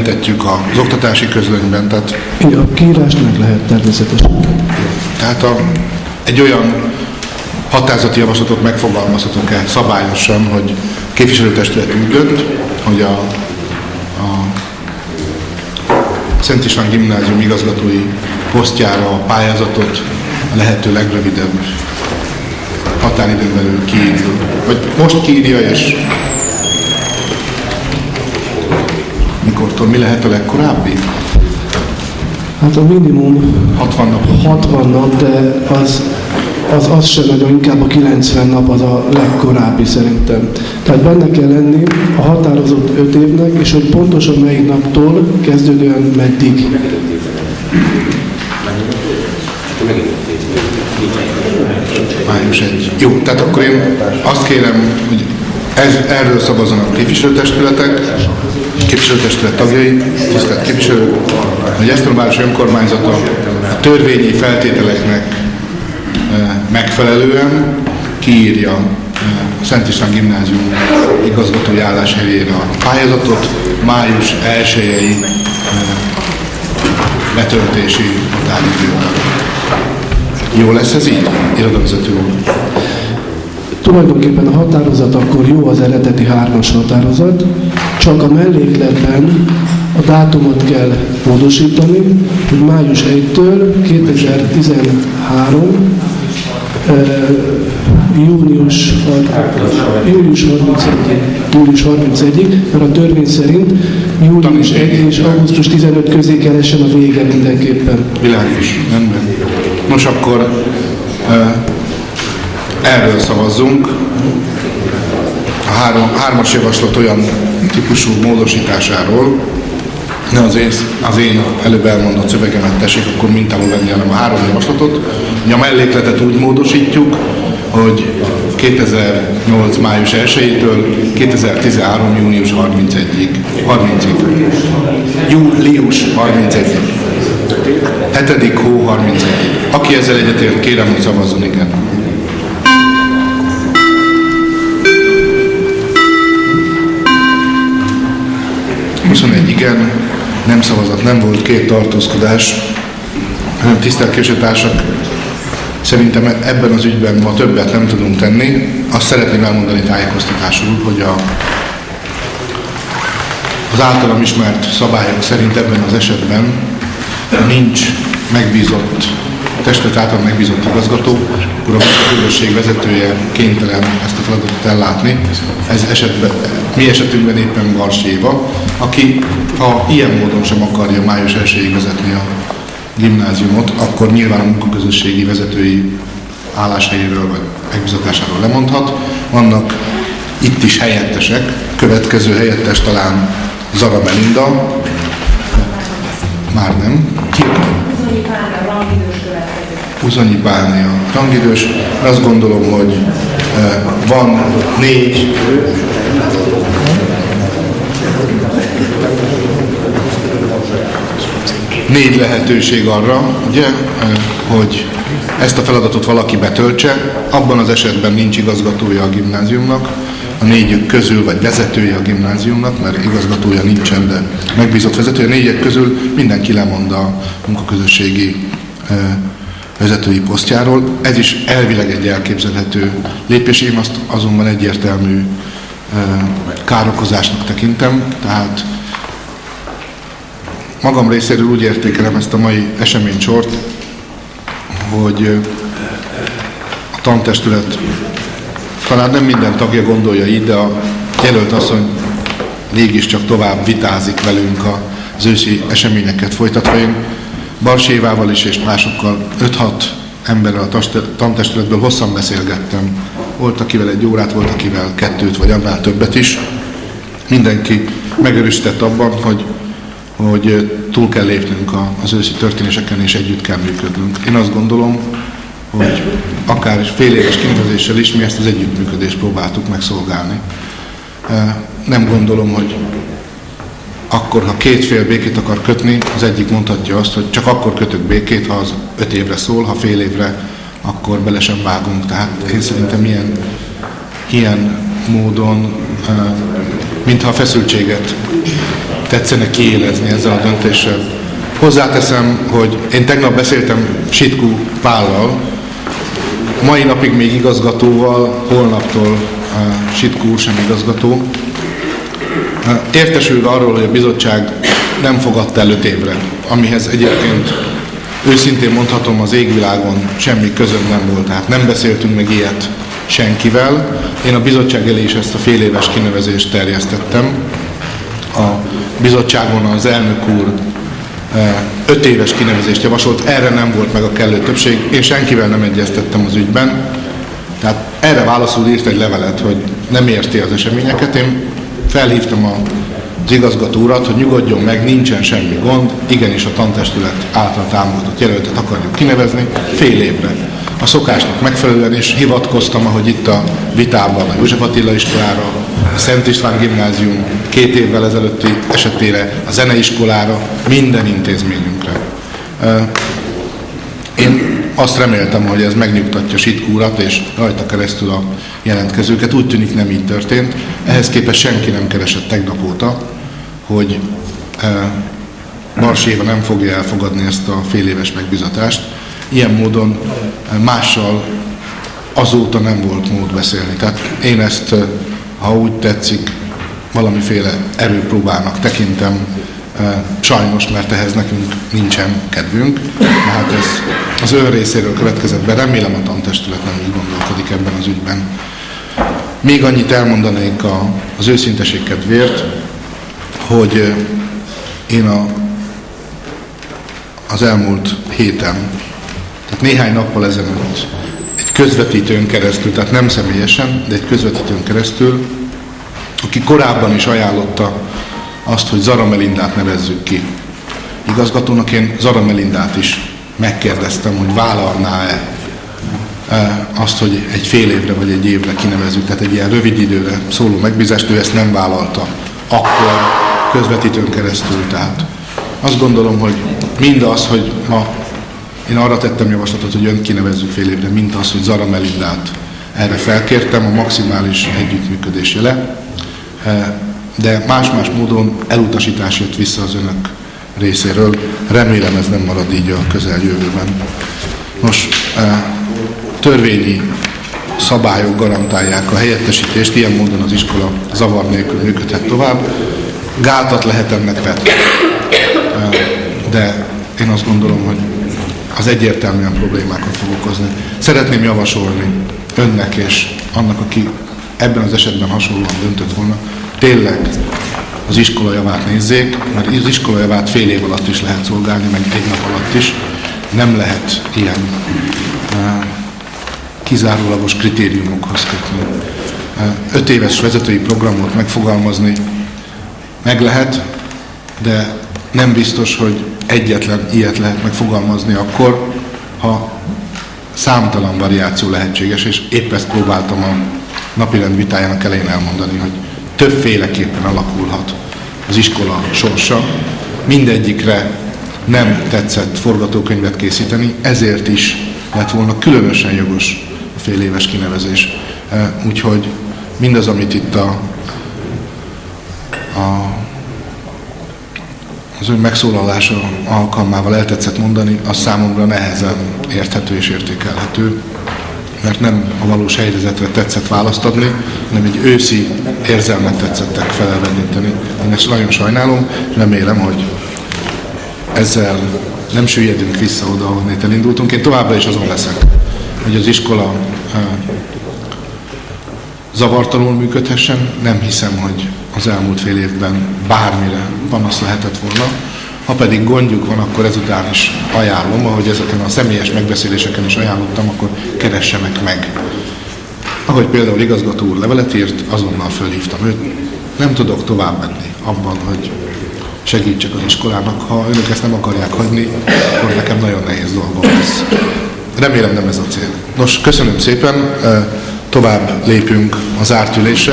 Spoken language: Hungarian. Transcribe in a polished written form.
kijelentetjük az oktatási közlönyben. Tehát, igen, a kiírást meg lehet természetesen. Tehát egy olyan határozati javaslatot megfogalmazhatunk-e szabályosan, hogy képviselőtestület úgy dönt, hogy a Szent István Gimnázium igazgatói posztjára a pályázatot a lehető legrövidebb határidőn belül kiírja. Vagy most kiírja, és mikortól mi lehet a legkorábbi? Hát a minimum 60 nap. 60 nap, de az sem nagyon, inkább a 90 nap az a legkorábbi szerintem. Tehát benne kell lenni a határozott 5 évnek, és hogy pontosan melyik naptól kezdődően meddig. Május 1. Jó, tehát akkor én azt kérem, hogy erről szavazzanak a képviselőtestületek, képviselőtestület tagjai, tisztelt képviselők, hogy Esztergomváros önkormányzata a törvényi feltételeknek megfelelően kiírja a Szent István Gimnázium igazgatói álláshelyére a pályázatot május 1-i betöltési határidővel. Jó lesz ez így, irodavezető úr? Tulajdonképpen a határozat akkor jó, az eredeti 3-as határozat, csak a mellékletben a dátumot kell módosítani, hogy május 1-től 2013 június 31-ig, mert a törvény szerint július 1 és augusztus 15 közé kell essen a vége mindenképpen. Világos, rendben. Nos, akkor erről szavazzunk. A 3-as javaslat olyan típusú módosításáról, ne az én előbb elmondott szövegemet tessék akkor mintául venni, hanem a 3 javaslatot, hogy a mellékletet úgy módosítjuk, hogy 2008. május 1-től 2013. június 31-ig. Július 31-ig. 7. hó 31-ig. Aki ezzel egyetért, kérem, hogy szavazzon igen. Igen, nem szavazat, nem volt, 2 tartózkodás. Tisztelt képviselőtársak, szerintem ebben az ügyben ma többet nem tudunk tenni. Azt szeretném elmondani tájékoztatásul, hogy az általam ismert szabályok szerint ebben az esetben nincs megbízott, testület által megbízott igazgató, akkor a közösség vezetője kénytelen ezt a feladatot ellátni. Mi esetünkben éppen Gars Éva, aki ha ilyen módon sem akarja május 1-ig vezetni a gimnáziumot, akkor nyilván a munkaközösségi vezetői álláshelyéről vagy megbízatásáról lemondhat. Vannak itt is helyettesek, következő helyettes talán Zara Melinda, már nem. Ki? Uzonyi Pálnia rangidős. Azt gondolom, hogy van 4 lehetőség arra, ugye, hogy ezt a feladatot valaki betöltse. Abban az esetben nincs igazgatója a gimnáziumnak, a 4 közül, vagy vezetője a gimnáziumnak, mert igazgatója nincsen, de megbízott vezetője. A 4 közül mindenki lemond a munkaközösségi vezetői posztjáról. Ez is elvileg egy elképzelhető lépés, én azt azonban egyértelmű károkozásnak tekintem, tehát magam részéről úgy értékelem ezt a mai eseménysort, hogy a tantestület talán nem minden tagja gondolja így, de a jelölt asszony mégiscsak tovább vitázik velünk az őszi eseményeket folytatva. Én Gars Évával is és másokkal 5-6 emberrel a tantestületből hosszan beszélgettem. Volt akivel 1 órát, volt akivel 2 vagy annál többet is. Mindenki megerősített abban, hogy túl kell lépnünk az őszi történéseken, és együtt kell működnünk. Én azt gondolom, hogy akár fél éves kinevezéssel is mi ezt az együttműködést próbáltuk megszolgálni. Nem gondolom, hogy akkor, ha 2 fél békét akar kötni, az egyik mondhatja azt, hogy csak akkor kötök békét, ha az 5 évre szól, ha fél évre, akkor bele sem vágunk. Tehát én szerintem ilyen módon mintha a feszültséget tetszene kiélezni ezzel a döntéssel. Hozzáteszem, hogy én tegnap beszéltem Sitkú Pállal, mai napig még igazgatóval, holnaptól Sitkú sem igazgató, értesülve arról, hogy a bizottság nem fogadta el 5 évre, amihez egyébként őszintén mondhatom, az égvilágon semmi közöm nem volt, tehát nem beszéltünk meg ilyet senkivel. Én a bizottság elé is ezt a fél éves kinevezést terjesztettem. A bizottságon az elnök úr 5 éves kinevezést javasolt, erre nem volt meg a kellő többség, én senkivel nem egyeztettem az ügyben, tehát erre válaszul írt egy levelet, hogy nem érti az eseményeket. Én felhívtam az igazgató urat, hogy nyugodjon meg, nincsen semmi gond, igenis a tantestület által támogatott jelöltet akarjuk kinevezni fél évre. A szokásnak megfelelően is hivatkoztam, ahogy itt a vitában a József Attila iskolára, a Szent István gimnázium 2 évvel ezelőtti esetére, a zeneiskolára, minden intézményünkre. Én azt reméltem, hogy ez megnyugtatja Sitkú urat és rajta keresztül a jelentkezőket. Úgy tűnik, nem így történt. Ehhez képest senki nem keresett tegnap óta, hogy Bars Éva nem fogja elfogadni ezt a fél éves megbizatást. Ilyen módon mással azóta nem volt mód beszélni. Tehát én ezt, ha úgy tetszik, valamiféle erőpróbának tekintem, sajnos, mert ehhez nekünk nincsen kedvünk. Tehát ez az ön részéről következett be, remélem a tantestület nem így gondolkodik ebben az ügyben. Még annyit elmondanék az őszinteség kedvéért, hogy én az elmúlt héten, tehát néhány nappal ezelőtt egy közvetítőn keresztül, tehát nem személyesen, de egy közvetítőn keresztül, aki korábban is ajánlotta azt, hogy Zara Melindát nevezzük ki igazgatónak, én Zara Melindát is megkérdeztem, hogy vállalná-e azt, hogy egy fél évre vagy egy évre kinevezzük, tehát egy ilyen rövid időre szóló megbízást, ő ezt nem vállalta akkor közvetítőn keresztül. Tehát azt gondolom, hogy mindaz, hogy ma én arra tettem javaslatot, hogy önt kinevezzük fél évre, mint az, hogy Zara Melindát erre felkértem, a maximális együttműködés jele, de más-más módon elutasítás jött vissza az önök részéről. Remélem, ez nem marad így a közeljövőben. Nos, törvényi szabályok garantálják a helyettesítést, ilyen módon az iskola zavar nélkül működhet tovább. Gátat lehet ennek vetni, de én azt gondolom, hogy az egyértelműen problémákat fog okozni. Szeretném javasolni önnek és annak, aki ebben az esetben hasonlóan döntött volna, tényleg az iskola javát nézzék, mert az iskola javát fél év alatt is lehet szolgálni, meg egy nap alatt is. Nem lehet ilyen kizárólagos kritériumokhoz kötni. 5 éves vezetői programot megfogalmazni meg lehet, de nem biztos, hogy egyetlen ilyet lehet megfogalmazni akkor, ha számtalan variáció lehetséges, és épp ezt próbáltam a napirend vitájának elején elmondani, hogy többféleképpen alakulhat az iskola sorsa. Mindegyikre nem tetszett forgatókönyvet készíteni, ezért is lett volna különösen jogos a fél éves kinevezés. Úgyhogy mindaz, amit itt az ön megszólalása alkalmával el tetszett mondani, az számomra nehezen érthető és értékelhető, mert nem a valós helyzetre tetszett választ adni, hanem egy őszi érzelmet tetszettek felelvedíteni. Én ezt nagyon sajnálom, és remélem, hogy ezzel nem süllyedünk vissza oda, ahonnét elindultunk. Én továbbra is azon leszek, hogy az iskola zavartalanul működhessen. Nem hiszem, hogy az elmúlt fél évben bármire panasz lehetett volna. Ha pedig gondjuk van, akkor ezután is ajánlom, ahogy ezeken a személyes megbeszéléseken is ajánlottam, akkor keressenek meg. Ahogy például igazgató úr levelet írt, azonnal fölhívtam őt. Nem tudok tovább menni abban, hogy segítsek az iskolának. Ha önök ezt nem akarják hagyni, akkor nekem nagyon nehéz dolgom lesz. Remélem, nem ez a cél. Nos, köszönöm szépen, tovább lépünk az zárt ülésre.